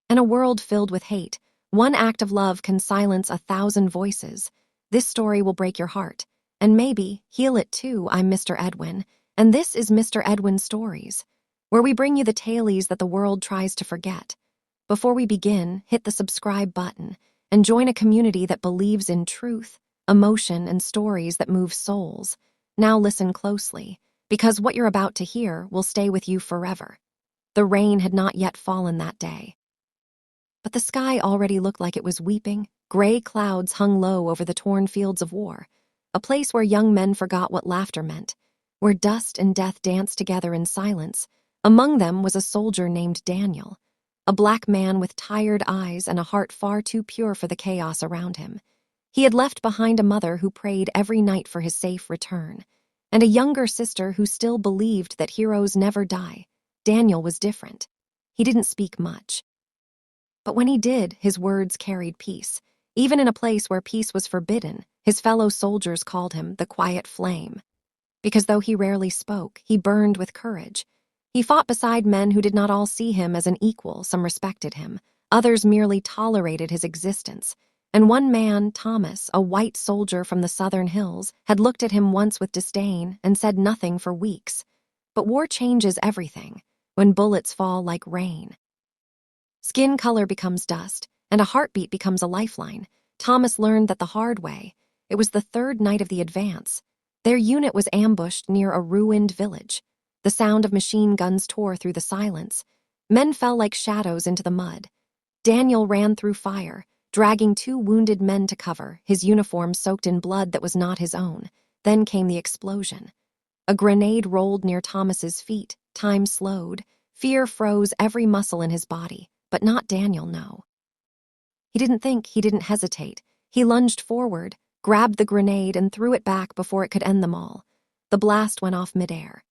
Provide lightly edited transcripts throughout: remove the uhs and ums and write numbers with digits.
In a world filled with hate, one act of love can silence 1,000 voices. This story will break your heart, and maybe heal it too. I'm Mr. Edwin, and this is Mr. Edwin Stories, where we bring you the tales that the world tries to forget. Before we begin, hit the subscribe button and join a community that believes in truth, emotion, and stories that move souls. Now listen closely, because what you're about to hear will stay with you forever. The rain had not yet fallen that day, but the sky already looked like it was weeping. Gray clouds hung low over the torn fields of war, a place where young men forgot what laughter meant, where dust and death danced together in silence. Among them was a soldier named Daniel, a black man with tired eyes and a heart far too pure for the chaos around him. He had left behind a mother who prayed every night for his safe return, and a younger sister who still believed that heroes never die. Daniel was different. He didn't speak much, but when he did, his words carried peace. Even in a place where peace was forbidden, his fellow soldiers called him the Quiet Flame, because though he rarely spoke, he burned with courage. He fought beside men who did not all see him as an equal. Some respected him, others merely tolerated his existence. And one man, Thomas, a white soldier from the southern hills, had looked at him once with disdain and said nothing for weeks. But war changes everything when bullets fall like rain. Skin color becomes dust, and a heartbeat becomes a lifeline. Thomas learned that the hard way. It was the third night of the advance. Their unit was ambushed near a ruined village. The sound of machine guns tore through the silence. Men fell like shadows into the mud. Daniel ran through fire, dragging 2 wounded men to cover, his uniform soaked in blood that was not his own. Then came the explosion. A grenade rolled near Thomas's feet. Time slowed. Fear froze every muscle in his body, but not Daniel, no. He didn't think, he didn't hesitate. He lunged forward, grabbed the grenade, and threw it back before it could end them all. The blast went off midair,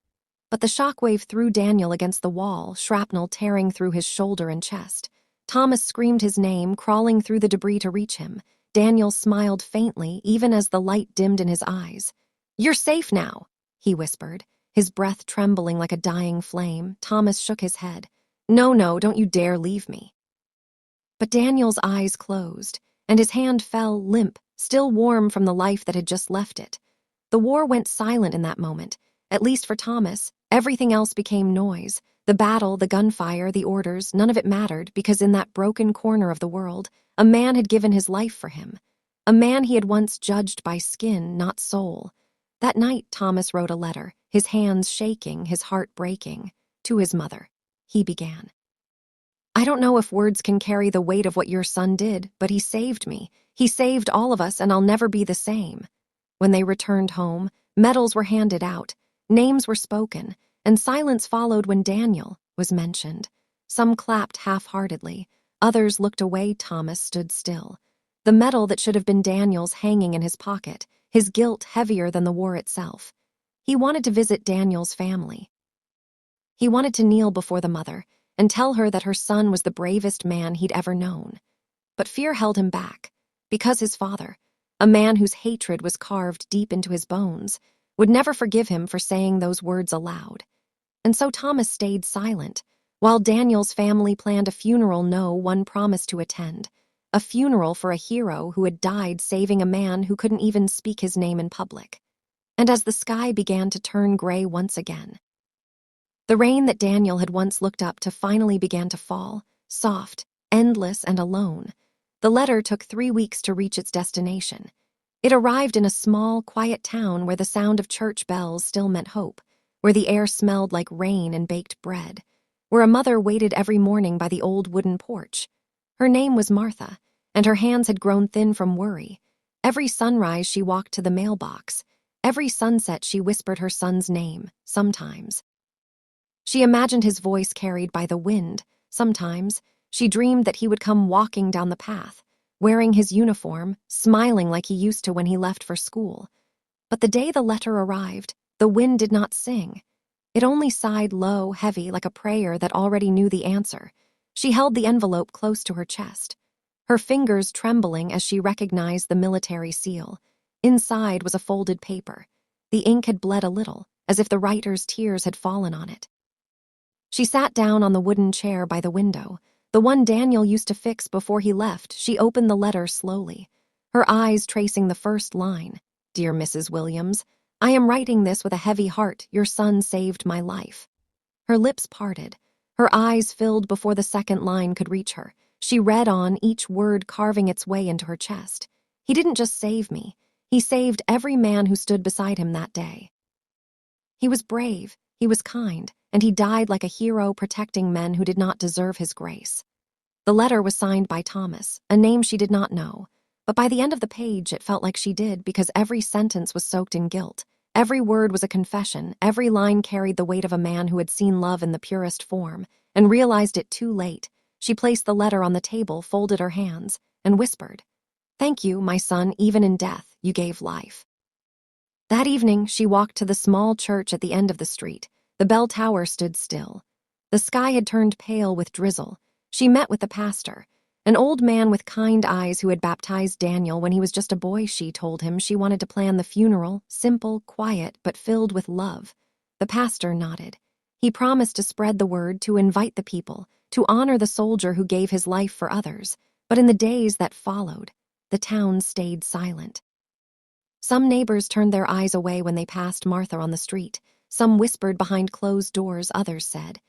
but the shockwave threw Daniel against the wall, shrapnel tearing through his shoulder and chest. Thomas screamed his name, crawling through the debris to reach him. Daniel smiled faintly, even as the light dimmed in his eyes. "You're safe now," he whispered, his breath trembling like a dying flame. Thomas shook his head. No, don't you dare leave me." But Daniel's eyes closed, and his hand fell limp, still warm from the life that had just left it. The war went silent in that moment, at least for Thomas. Everything else became noise. The battle, the gunfire, the orders, none of it mattered, because in that broken corner of the world, a man had given his life for him. A man he had once judged by skin, not soul. That night, Thomas wrote a letter, his hands shaking, his heart breaking. To his mother, he began. "I don't know if words can carry the weight of what your son did, but he saved me. He saved all of us, and I'll never be the same." When they returned home, medals were handed out, names were spoken, and silence followed when Daniel was mentioned. Some clapped half-heartedly, others looked away. Thomas stood still, the medal that should have been Daniel's hanging in his pocket, his guilt heavier than the war itself. He wanted to visit Daniel's family. He wanted to kneel before the mother and tell her that her son was the bravest man he'd ever known. But fear held him back, because his father, a man whose hatred was carved deep into his bones, would never forgive him for saying those words aloud. And so Thomas stayed silent, while Daniel's family planned a funeral no one promised to attend, a funeral for a hero who had died saving a man who couldn't even speak his name in public. And as the sky began to turn gray once again, the rain that Daniel had once looked up to finally began to fall, soft, endless, and alone. The letter took 3 weeks to reach its destination. It arrived in a small, quiet town where the sound of church bells still meant hope, where the air smelled like rain and baked bread, where a mother waited every morning by the old wooden porch. Her name was Martha, and her hands had grown thin from worry. Every sunrise she walked to the mailbox. Every sunset she whispered her son's name, sometimes. She imagined his voice carried by the wind. Sometimes she dreamed that he would come walking down the path, wearing his uniform, smiling like he used to when he left for school. But the day the letter arrived, the wind did not sing. It only sighed low, heavy, like a prayer that already knew the answer. She held the envelope close to her chest, her fingers trembling as she recognized the military seal. Inside was a folded paper. The ink had bled a little, as if the writer's tears had fallen on it. She sat down on the wooden chair by the window. The one Daniel used to fix before he left. She opened the letter slowly, her eyes tracing the first line. Dear Mrs. Williams, I am writing this with a heavy heart. Your son saved my life. Her lips parted. Her eyes filled before the second line could reach her. She read on, each word carving its way into her chest. He didn't just save me. He saved every man who stood beside him that day. He was brave, he was kind, and he died like a hero protecting men who did not deserve his grace. The letter was signed by Thomas, a name she did not know. But by the end of the page, it felt like she did, because every sentence was soaked in guilt. Every word was a confession. Every line carried the weight of a man who had seen love in the purest form and realized it too late. She placed the letter on the table, folded her hands, and whispered, Thank you, my son, even in death, you gave life. That evening, she walked to the small church at the end of the street. The bell tower stood still. The sky had turned pale with drizzle. She met with the pastor, an old man with kind eyes who had baptized Daniel when he was just a boy. She told him she wanted to plan the funeral, simple, quiet, but filled with love. The pastor nodded. He promised to spread the word, to invite the people, to honor the soldier who gave his life for others. But in the days that followed, the town stayed silent. Some neighbors turned their eyes away when they passed Martha on the street. Some whispered behind closed doors. Others said,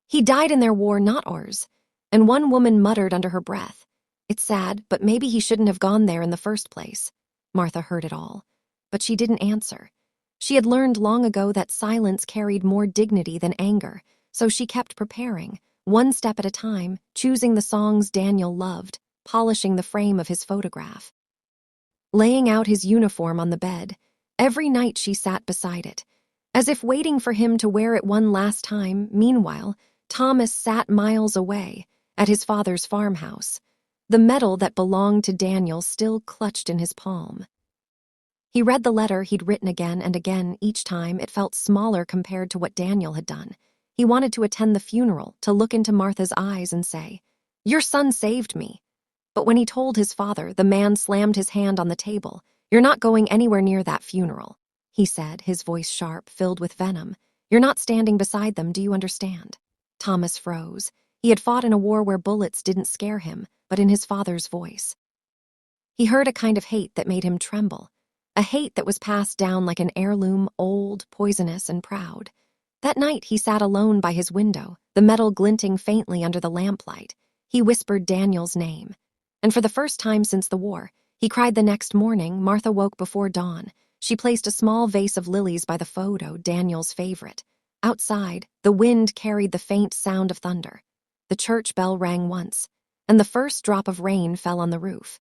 He died in their war, not ours. And one woman muttered under her breath, It's sad, but maybe he shouldn't have gone there in the first place. Martha heard it all, but she didn't answer. She had learned long ago that silence carried more dignity than anger, so she kept preparing, one step at a time, choosing the songs Daniel loved, polishing the frame of his photograph. Laying out his uniform on the bed, every night she sat beside it, as if waiting for him to wear it one last time. Meanwhile, Thomas sat miles away, at his father's farmhouse, the medal that belonged to Daniel still clutched in his palm. He read the letter he'd written again and again. Each time it felt smaller compared to what Daniel had done. He wanted to attend the funeral, to look into Martha's eyes and say, Your son saved me. But when he told his father, the man slammed his hand on the table. You're not going anywhere near that funeral, he said, his voice sharp, filled with venom. You're not standing beside them, do you understand? Thomas froze. He had fought in a war where bullets didn't scare him, but in his father's voice. He heard a kind of hate that made him tremble, a hate that was passed down like an heirloom, old, poisonous, and proud. That night he sat alone by his window, the metal glinting faintly under the lamplight. He whispered Daniel's name. And for the first time since the war, he cried. The next morning, Martha woke before dawn. She placed a small vase of lilies by the photo, Daniel's favorite. Outside, the wind carried the faint sound of thunder. The church bell rang once, and the first drop of rain fell on the roof.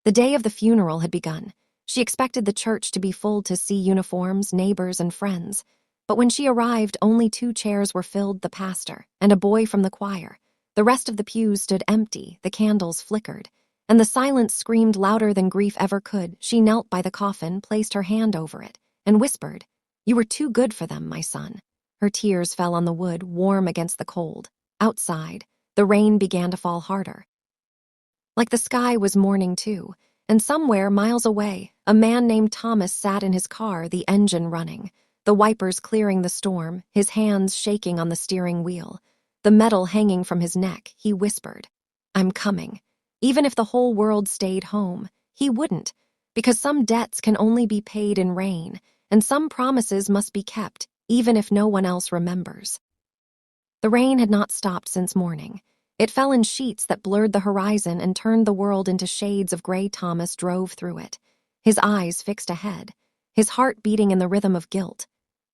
The day of the funeral had begun. She expected the church to be full, to see uniforms, neighbors, and friends. But when she arrived, only 2 chairs were filled, the pastor and a boy from the choir. The rest of the pews stood empty, the candles flickered, and the silence screamed louder than grief ever could. She knelt by the coffin, placed her hand over it, and whispered, You were too good for them, my son. Her tears fell on the wood, warm against the cold. Outside, the rain began to fall harder. Like the sky was mourning too, and somewhere, miles away, a man named Thomas sat in his car, the engine running, the wipers clearing the storm, his hands shaking on the steering wheel. The metal hanging from his neck. He whispered, I'm coming. Even if the whole world stayed home, he wouldn't, because some debts can only be paid in rain, and some promises must be kept, even if no one else remembers. The rain had not stopped since morning. It fell in sheets that blurred the horizon and turned the world into shades of gray. Thomas drove through it, his eyes fixed ahead, his heart beating in the rhythm of guilt.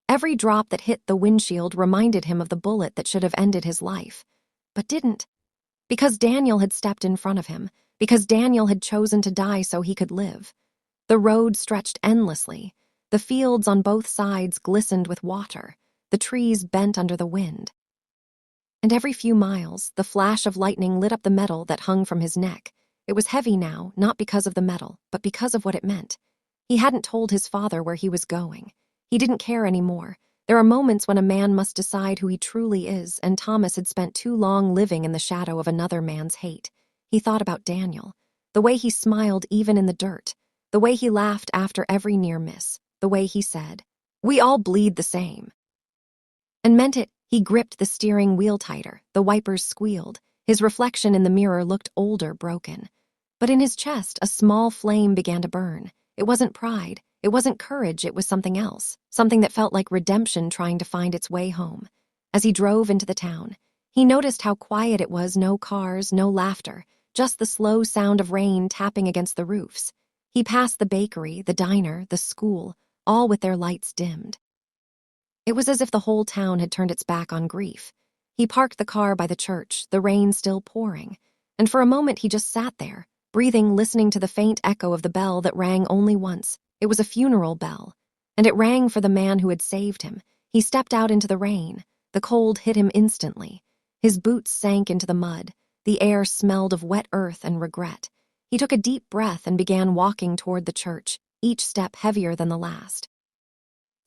Every drop that hit the windshield reminded him of the bullet that should have ended his life, but didn't. Because Daniel had stepped in front of him, because Daniel had chosen to die so he could live. The road stretched endlessly. The fields on both sides glistened with water, the trees bent under the wind. And every few miles, the flash of lightning lit up the metal that hung from his neck. It was heavy now, not because of the metal, but because of what it meant. He hadn't told his father where he was going. He didn't care anymore. There are moments when a man must decide who he truly is, and Thomas had spent too long living in the shadow of another man's hate. He thought about Daniel, the way he smiled even in the dirt, the way he laughed after every near miss, the way he said, We all bleed the same. And meant it. He gripped the steering wheel tighter, the wipers squealed, His reflection in the mirror looked older, broken. But in his chest, a small flame began to burn. It wasn't pride. It wasn't courage. It was something else. Something that felt like redemption trying to find its way home. As he drove into the town, he noticed how quiet it was, no cars, no laughter, just the slow sound of rain tapping against the roofs. He passed the bakery, the diner, the school, all with their lights dimmed. It was as if the whole town had turned its back on grief. He parked the car by the church, the rain still pouring, and for a moment he just sat there, breathing, listening to the faint echo of the bell that rang only once. It was a funeral bell, and it rang for the man who had saved him. He stepped out into the rain. The cold hit him instantly. His boots sank into the mud. The air smelled of wet earth and regret. He took a deep breath and began walking toward the church, each step heavier than the last.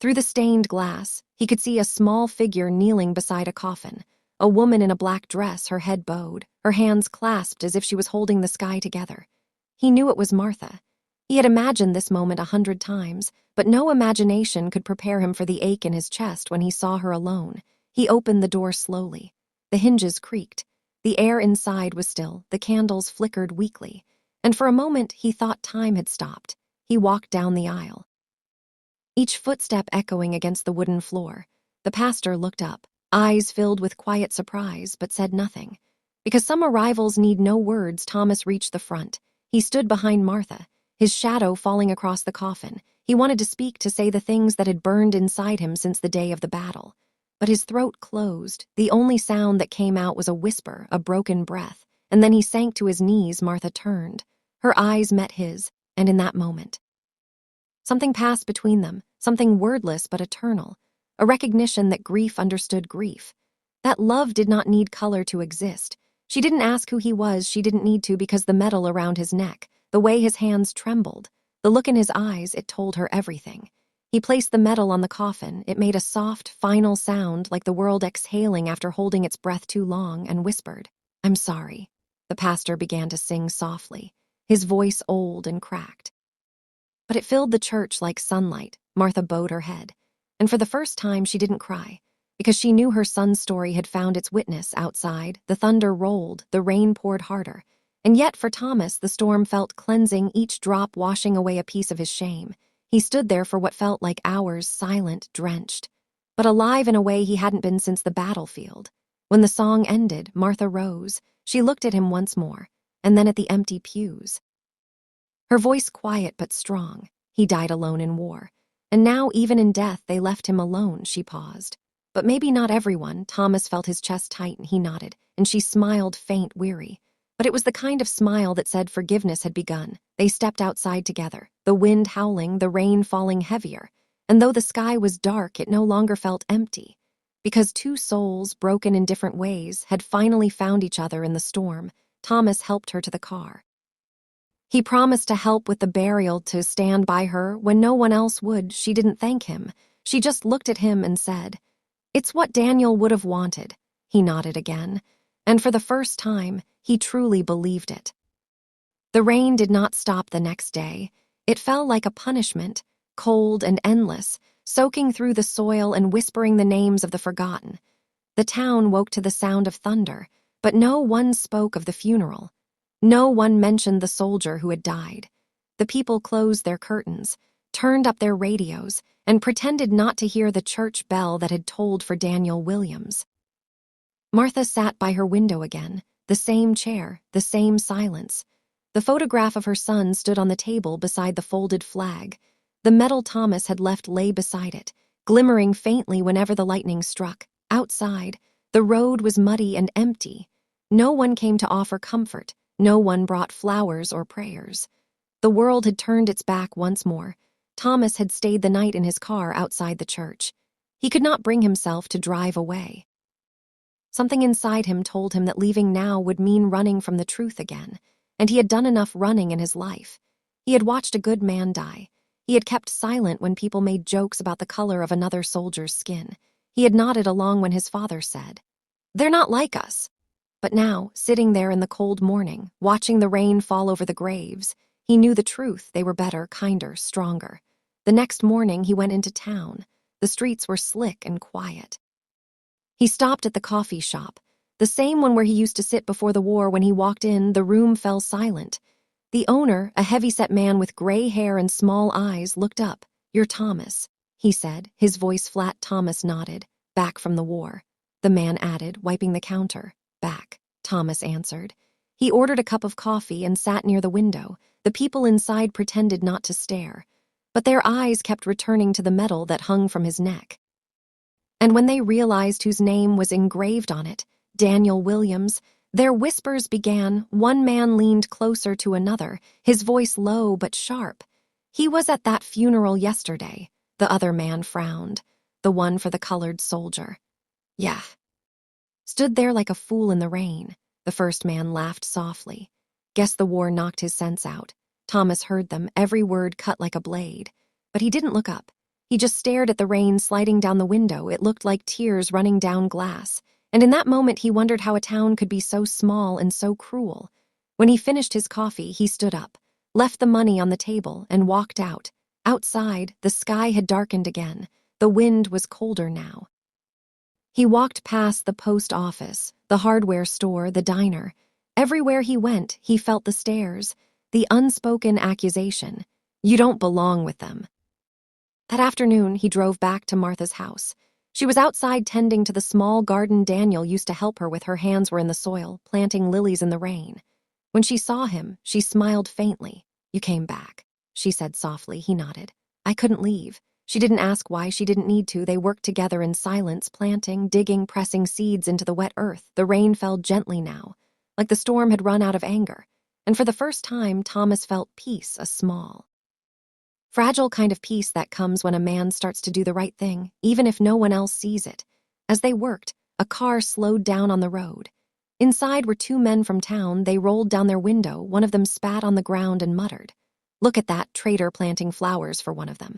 Through the stained glass, he could see a small figure kneeling beside a coffin, a woman in a black dress, her head bowed, her hands clasped as if she was holding the sky together. He knew it was Martha. He had imagined this moment 100 times, but no imagination could prepare him for the ache in his chest when he saw her alone. He opened the door slowly. The hinges creaked. The air inside was still, the candles flickered weakly, and for a moment he thought time had stopped. He walked down the aisle, each footstep echoing against the wooden floor. The pastor looked up, eyes filled with quiet surprise, but said nothing. Because some arrivals need no words, Thomas reached the front. He stood behind Martha, his shadow falling across the coffin. He wanted to speak, to say the things that had burned inside him since the day of the battle. But his throat closed. The only sound that came out was a whisper, a broken breath, and then he sank to his knees. Martha turned. Her eyes met his, and in that moment, something passed between them, something wordless but eternal, a recognition that grief understood grief, that love did not need color to exist. She didn't ask who he was, she didn't need to, because the metal around his neck, the way his hands trembled, the look in his eyes, it told her everything. He placed the metal on the coffin. It made a soft, final sound like the world exhaling after holding its breath too long, and whispered, "I'm sorry." The pastor began to sing softly, his voice old and cracked. But it filled the church like sunlight. Martha bowed her head, and for the first time she didn't cry, because she knew her son's story had found its witness outside. The thunder rolled, the rain poured harder, and yet for Thomas the storm felt cleansing, each drop washing away a piece of his shame. He stood there for what felt like hours, silent, drenched, but alive in a way he hadn't been since the battlefield. When the song ended, Martha rose. She looked at him once more, and then at the empty pews. Her voice quiet but strong. He died alone in war, and now even in death they left him alone. She paused. But maybe not everyone. Thomas felt his chest tighten. He nodded, and she smiled, faint, weary. But it was the kind of smile that said forgiveness had begun. They stepped outside together, the wind howling, the rain falling heavier, and though the sky was dark, it no longer felt empty, because two souls, broken in different ways, had finally found each other in the storm. Thomas helped her to the car. He promised to help with the burial, to stand by her when no one else would. She didn't thank him. She just looked at him and said, "It's what Daniel would have wanted." He nodded again, and for the first time, he truly believed it. The rain did not stop the next day. It fell like a punishment, cold and endless, soaking through the soil and whispering the names of the forgotten. The town woke to the sound of thunder, but no one spoke of the funeral. No one mentioned the soldier who had died. The people closed their curtains, turned up their radios, and pretended not to hear the church bell that had tolled for Daniel Williams. Martha sat by her window again, the same chair, the same silence. The photograph of her son stood on the table beside the folded flag. The metal Thomas had left lay beside it, glimmering faintly whenever the lightning struck. Outside, the road was muddy and empty. No one came to offer comfort. No one brought flowers or prayers. The world had turned its back once more. Thomas had stayed the night in his car outside the church. He could not bring himself to drive away. Something inside him told him that leaving now would mean running from the truth again, and he had done enough running in his life. He had watched a good man die. He had kept silent when people made jokes about the color of another soldier's skin. He had nodded along when his father said, "They're not like us." But now, sitting there in the cold morning, watching the rain fall over the graves, he knew the truth. They were better, kinder, stronger. The next morning, he went into town. The streets were slick and quiet. He stopped at the coffee shop. the same one where he used to sit before the war. When he walked in, the room fell silent. The owner, a heavy-set man with gray hair and small eyes, looked up. "You're Thomas," he said, his voice flat. Thomas nodded. "Back from the war," the man added, wiping the counter. "Back," Thomas answered. He ordered a cup of coffee and sat near the window. The people inside pretended not to stare, but their eyes kept returning to the medal that hung from his neck. And when they realized whose name was engraved on it, Daniel Williams, their whispers began. One man leaned closer to another, his voice low but sharp. "He was at that funeral yesterday." The other man frowned. "The one for the colored soldier." "Yeah." Stood there like a fool in the rain. The first man laughed softly. "Guess the war knocked his sense out." Thomas heard them, every word cut like a blade. But he didn't look up. He just stared at the rain sliding down the window. It looked like tears running down glass. And in that moment, he wondered how a town could be so small and so cruel. When he finished his coffee, he stood up, left the money on the table, and walked out. Outside, the sky had darkened again. The wind was colder now. He walked past the post office, the hardware store, the diner. Everywhere he went, he felt the stares, the unspoken accusation. "You don't belong with them." That afternoon, he drove back to Martha's house. She was outside tending to the small garden Daniel used to help her with. Her hands were in the soil, planting lilies in the rain. When she saw him, she smiled faintly. "You came back," she said softly. He nodded. "I couldn't leave." She didn't ask why. She didn't need to. They worked together in silence, planting, digging, pressing seeds into the wet earth. The rain fell gently now, like the storm had run out of anger. And for the first time, Thomas felt peace, a small, fragile kind of peace that comes when a man starts to do the right thing, even if no one else sees it. As they worked, a car slowed down on the road. Inside were two men from town. They rolled down their window. One of them spat on the ground and muttered. "Look at that traitor planting flowers," for one of them.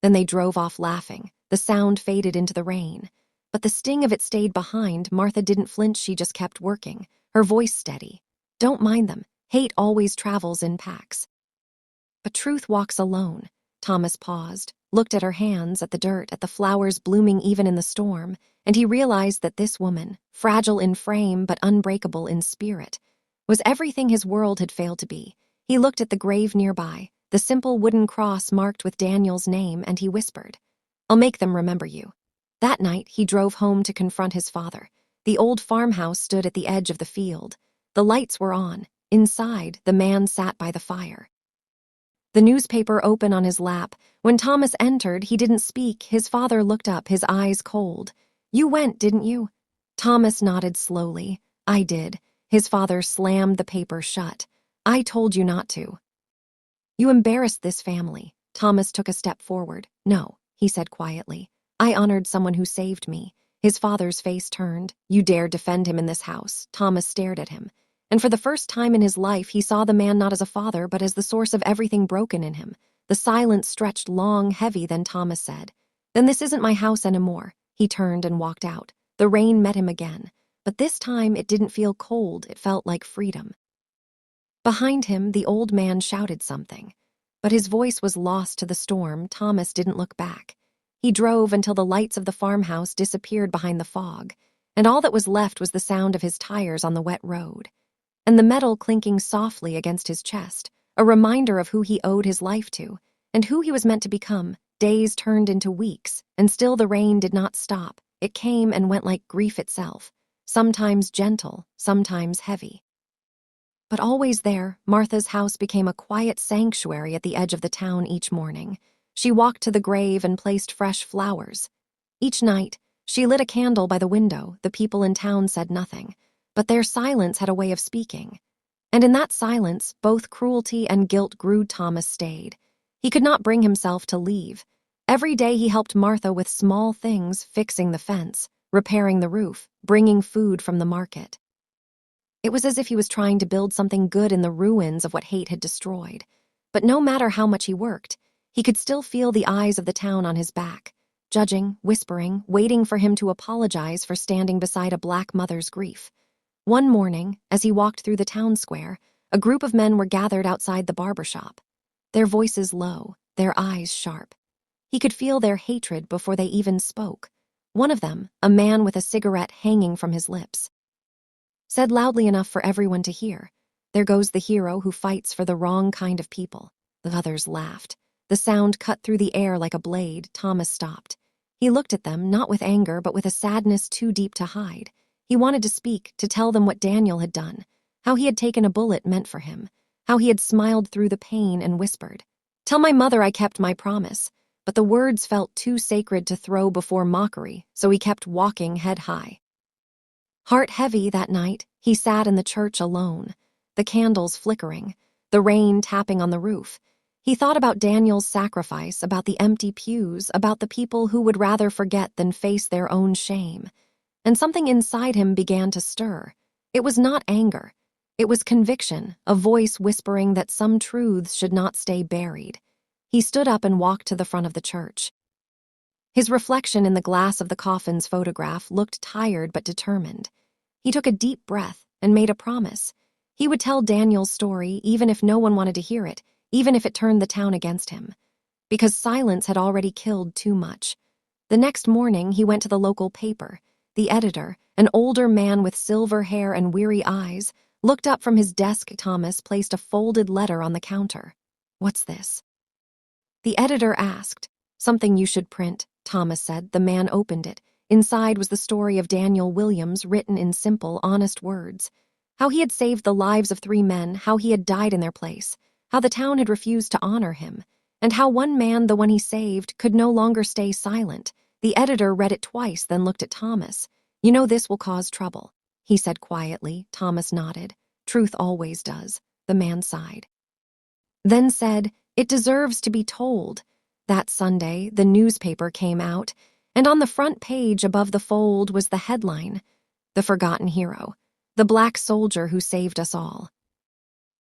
Then they drove off laughing. The sound faded into the rain. But the sting of it stayed behind. Martha didn't flinch. She just kept working, her voice steady. "Don't mind them. Hate always travels in packs. But truth walks alone." Thomas paused, looked at her hands, at the dirt, at the flowers blooming even in the storm, and he realized that this woman, fragile in frame but unbreakable in spirit, was everything his world had failed to be. He looked at the grave nearby, the simple wooden cross marked with Daniel's name, and he whispered, "I'll make them remember you." That night, he drove home to confront his father. The old farmhouse stood at the edge of the field. The lights were on. Inside, the man sat by the fire, the newspaper open on his lap. When Thomas entered, he didn't speak. His father looked up, his eyes cold. "You went, didn't you?" Thomas nodded slowly. "I did." His father slammed the paper shut. "I told you not to. You embarrassed this family." Thomas took a step forward. "No," he said quietly. "I honored someone who saved me." His father's face turned. "You dare defend him in this house?" Thomas stared at him. And for the first time in his life, he saw the man not as a father, but as the source of everything broken in him. The silence stretched long, heavy. Then Thomas said, "Then this isn't my house anymore." He turned and walked out. The rain met him again, but this time it didn't feel cold. It felt like freedom. Behind him, the old man shouted something, but his voice was lost to the storm. Thomas didn't look back. He drove until the lights of the farmhouse disappeared behind the fog, and all that was left was the sound of his tires on the wet road, and the metal clinking softly against his chest, a reminder of who he owed his life to, and who he was meant to become. Days turned into weeks, and still the rain did not stop. It came and went like grief itself, sometimes gentle, sometimes heavy. But always there, Martha's house became a quiet sanctuary at the edge of the town. Each morning, she walked to the grave and placed fresh flowers. Each night, she lit a candle by the window. The people in town said nothing, but their silence had a way of speaking. And in that silence, both cruelty and guilt grew. Thomas stayed. He could not bring himself to leave. Every day he helped Martha with small things, fixing the fence, repairing the roof, bringing food from the market. It was as if he was trying to build something good in the ruins of what hate had destroyed. But no matter how much he worked, he could still feel the eyes of the town on his back, judging, whispering, waiting for him to apologize for standing beside a black mother's grief. One morning, as he walked through the town square, a group of men were gathered outside the barber shop, their voices low, their eyes sharp. He could feel their hatred before they even spoke. One of them, a man with a cigarette hanging from his lips, said loudly enough for everyone to hear. "There goes the hero who fights for the wrong kind of people." The others laughed. The sound cut through the air like a blade. Thomas stopped. He looked at them, not with anger, but with a sadness too deep to hide. He wanted to speak, to tell them what Daniel had done, how he had taken a bullet meant for him, how he had smiled through the pain and whispered, "Tell my mother I kept my promise." But the words felt too sacred to throw before mockery, so he kept walking head high. Heart heavy that night, he sat in the church alone, the candles flickering, the rain tapping on the roof. He thought about Daniel's sacrifice, about the empty pews, about the people who would rather forget than face their own shame. And something inside him began to stir. It was not anger. It was conviction, a voice whispering that some truths should not stay buried. He stood up and walked to the front of the church. His reflection in the glass of the coffin's photograph looked tired but determined. He took a deep breath and made a promise. He would tell Daniel's story even if no one wanted to hear it, even if it turned the town against him. Because silence had already killed too much. The next morning, he went to the local paper. The editor, an older man with silver hair and weary eyes, looked up from his desk. Thomas placed a folded letter on the counter. "What's this?" The editor asked. "Something you should print," Thomas said. The man opened it. Inside was the story of Daniel Williams, written in simple, honest words. How he had saved the lives of 3 men, how he had died in their place, how the town had refused to honor him, and how one man, the one he saved, could no longer stay silent. The editor read it twice, then looked at Thomas. "You know this will cause trouble," he said quietly. Thomas nodded. "Truth always does," the man sighed. Then said, "It deserves to be told." That Sunday, the newspaper came out, and on the front page above the fold was the headline, "The Forgotten Hero, the Black Soldier Who Saved Us All."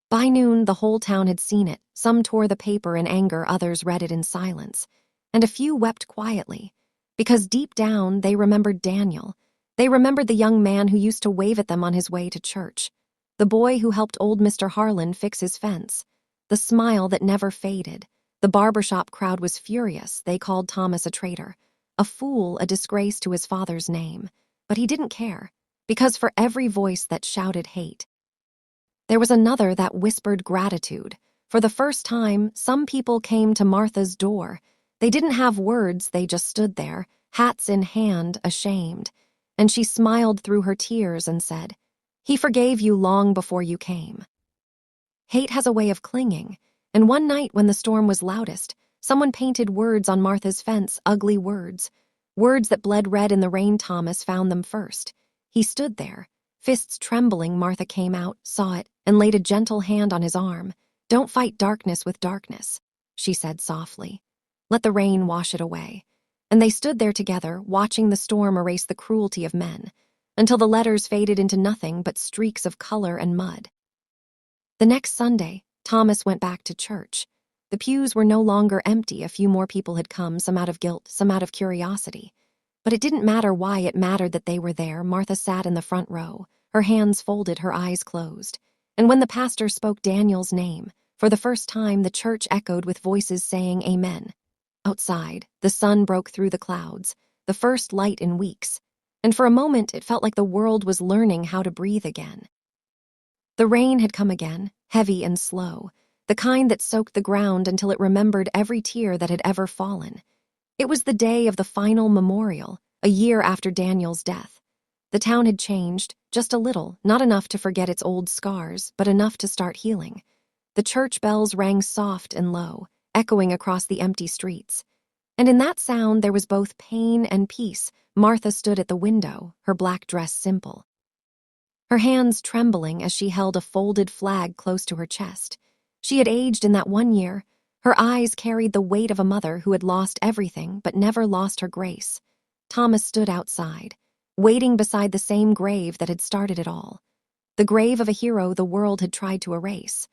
By noon, the whole town had seen it. Some tore the paper in anger, others read it in silence. And a few wept quietly, because deep down they remembered Daniel. They remembered the young man who used to wave at them on his way to church, the boy who helped old Mr. Harlan fix his fence, the smile that never faded. The barbershop crowd was furious. They called Thomas a traitor, a fool, a disgrace to his father's name. But he didn't care, because for every voice that shouted hate, there was another that whispered gratitude. For the first time, some people came to Martha's door. They didn't have words, they just stood there, hats in hand, ashamed. And she smiled through her tears and said, "He forgave you long before you came." Hate has a way of clinging, and one night when the storm was loudest, someone painted words on Martha's fence, ugly words. Words that bled red in the rain. Thomas found them first. He stood there, fists trembling. Martha came out, saw it, and laid a gentle hand on his arm. "Don't fight darkness with darkness," she said softly. "Let the rain wash it away." And they stood there together, watching the storm erase the cruelty of men, until the letters faded into nothing but streaks of color and mud. The next Sunday, Thomas went back to church. The pews were no longer empty. A few more people had come, some out of guilt, some out of curiosity. But it didn't matter why, it mattered that they were there. Martha sat in the front row, her hands folded, her eyes closed. And when the pastor spoke Daniel's name, for the first time the church echoed with voices saying amen. Outside, the sun broke through the clouds, the first light in weeks, and for a moment it felt like the world was learning how to breathe again. The rain had come again, heavy and slow, the kind that soaked the ground until it remembered every tear that had ever fallen. It was the day of the final memorial, a year after Daniel's death. The town had changed, just a little, not enough to forget its old scars, but enough to start healing. The church bells rang soft and low, echoing across the empty streets. And in that sound there was both pain and peace. Martha stood at the window, her black dress simple, her hands trembling as she held a folded flag close to her chest. She had aged in that 1 year. Her eyes carried the weight of a mother who had lost everything but never lost her grace. Thomas stood outside, waiting beside the same grave that had started it all. The grave of a hero the world had tried to erase.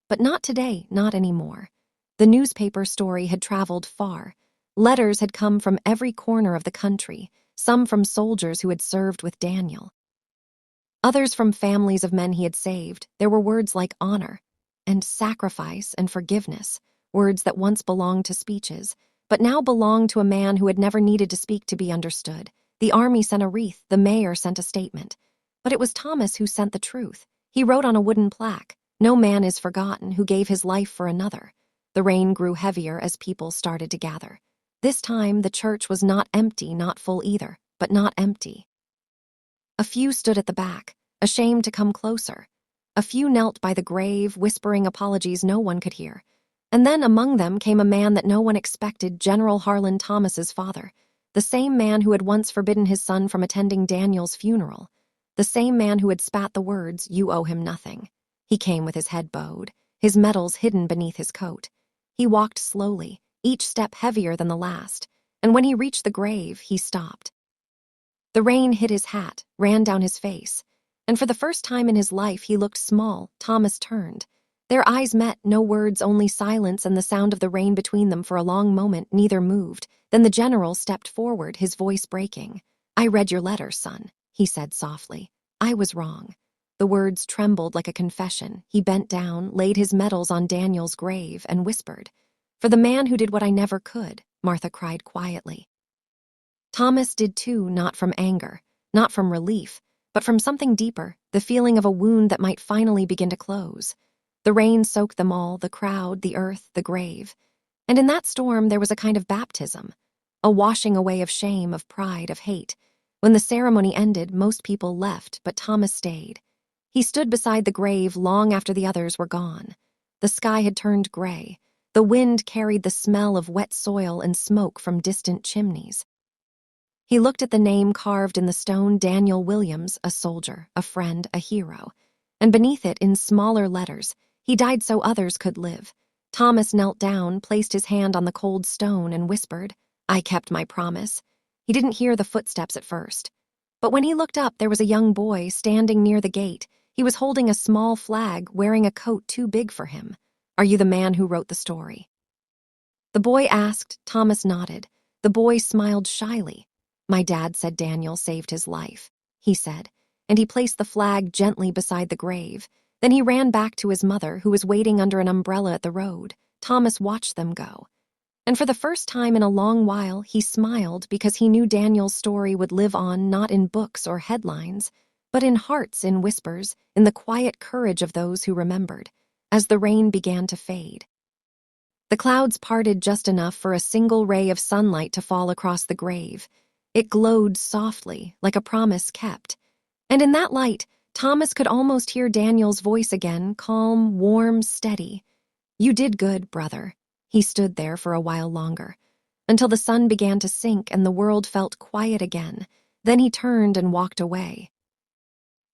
But not today, not anymore. The newspaper story had traveled far. Letters had come from every corner of the country, some from soldiers who had served with Daniel, others from families of men he had saved. There were words like honor and sacrifice and forgiveness, words that once belonged to speeches, but now belonged to a man who had never needed to speak to be understood. The army sent a wreath, the mayor sent a statement. But it was Thomas who sent the truth. He wrote on a wooden plaque, "No man is forgotten who gave his life for another." The rain grew heavier as people started to gather. This time, the church was not empty, not full either, but not empty. A few stood at the back, ashamed to come closer. A few knelt by the grave, whispering apologies no one could hear. And then among them came a man that no one expected, General Harlan Thomas's father, the same man who had once forbidden his son from attending Daniel's funeral, the same man who had spat the words, "You owe him nothing." He came with his head bowed, his medals hidden beneath his coat. He walked slowly, each step heavier than the last, and when he reached the grave, he stopped. The rain hit his hat, ran down his face, and for the first time in his life he looked small. Thomas turned. Their eyes met, no words, only silence and the sound of the rain between them. For a long moment, neither moved. Then the general stepped forward, his voice breaking. "I read your letter, son," he said softly. "I was wrong." The words trembled like a confession. He bent down, laid his medals on Daniel's grave, and whispered, "For the man who did what I never could," Martha cried quietly. Thomas did too, not from anger, not from relief, but from something deeper, the feeling of a wound that might finally begin to close. The rain soaked them all, the crowd, the earth, the grave. And in that storm there was a kind of baptism, a washing away of shame, of pride, of hate. When the ceremony ended, most people left, but Thomas stayed. He stood beside the grave long after the others were gone. The sky had turned gray. The wind carried the smell of wet soil and smoke from distant chimneys. He looked at the name carved in the stone, Daniel Williams, a soldier, a friend, a hero. And beneath it, in smaller letters, "He died so others could live." Thomas knelt down, placed his hand on the cold stone, and whispered, "I kept my promise." He didn't hear the footsteps at first. But when he looked up, there was a young boy standing near the gate. He was holding a small flag, wearing a coat too big for him. "Are you the man who wrote the story?" The boy asked. Thomas nodded. The boy smiled shyly. "My dad said Daniel saved his life," he said, and he placed the flag gently beside the grave. Then he ran back to his mother, who was waiting under an umbrella at the road. Thomas watched them go. And for the first time in a long while, he smiled because he knew Daniel's story would live on, not in books or headlines, but in hearts, in whispers, in the quiet courage of those who remembered, as the rain began to fade. The clouds parted just enough for a single ray of sunlight to fall across the grave. It glowed softly, like a promise kept. And in that light, Thomas could almost hear Daniel's voice again, calm, warm, steady. "You did good, brother." He stood there for a while longer, until the sun began to sink and the world felt quiet again. Then he turned and walked away.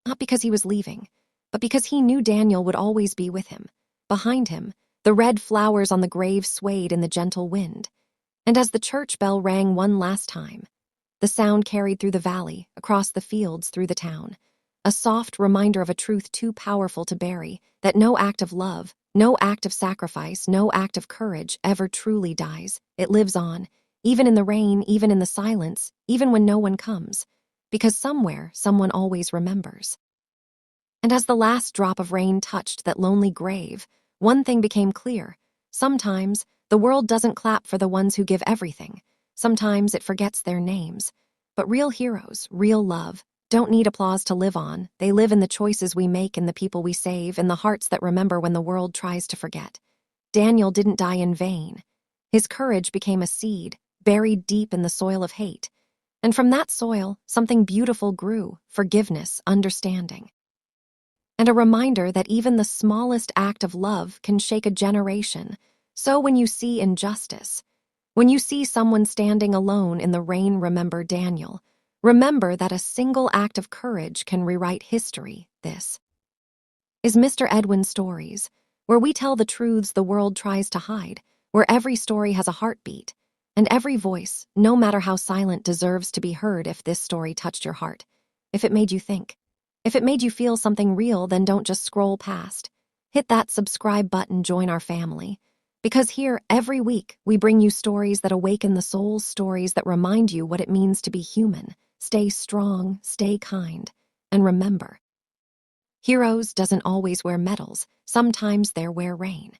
Not because he was leaving, but because he knew Daniel would always be with him. Behind him, the red flowers on the grave swayed in the gentle wind. And as the church bell rang one last time, the sound carried through the valley, across the fields, through the town. A soft reminder of a truth too powerful to bury, that no act of love, no act of sacrifice, no act of courage ever truly dies. It lives on, even in the rain, even in the silence, even when no one comes, because somewhere, someone always remembers. And as the last drop of rain touched that lonely grave, one thing became clear. Sometimes, the world doesn't clap for the ones who give everything. Sometimes it forgets their names. But real heroes, real love, don't need applause to live on. They live in the choices we make, in the people we save, in the hearts that remember when the world tries to forget. Daniel didn't die in vain. His courage became a seed, buried deep in the soil of hate. And from that soil, something beautiful grew: forgiveness, understanding. And a reminder that even the smallest act of love can shake a generation. So when you see injustice, when you see someone standing alone in the rain, remember Daniel. Remember that a single act of courage can rewrite history. This is Mr. Edwin Stories, where we tell the truths the world tries to hide, where every story has a heartbeat, and every voice, no matter how silent, deserves to be heard. If this story touched your heart, if it made you think, if it made you feel something real, then don't just scroll past. Hit that subscribe button, join our family. Because here, every week, we bring you stories that awaken the soul, stories that remind you what it means to be human. Stay strong, stay kind, and remember, heroes doesn't always wear medals. Sometimes they wear rain.